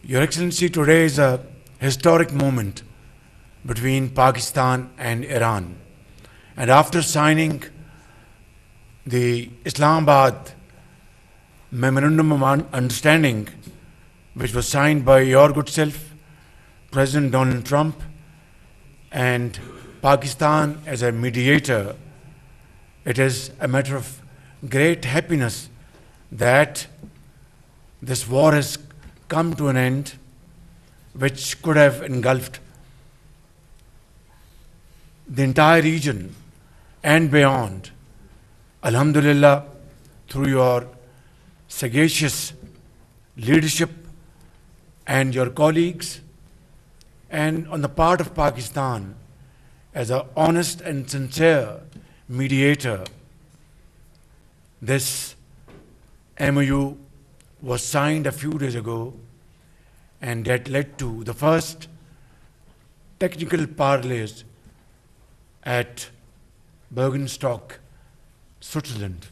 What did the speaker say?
Your Excellency, today is a historic moment between Pakistan and Iran. And after signing the Islamabad Memorandum of Understanding, which was signed by your good self, President Donald Trump, and Pakistan as a mediator, it is a matter of great happiness that this war has come to an end, which could have engulfed the entire region and beyond. Alhamdulillah, through your sagacious leadership and your colleagues, and on the part of Pakistan as an honest and sincere mediator, this MOU was signed a few days ago, and that led to the first technical parleys at Bergenstock, Switzerland.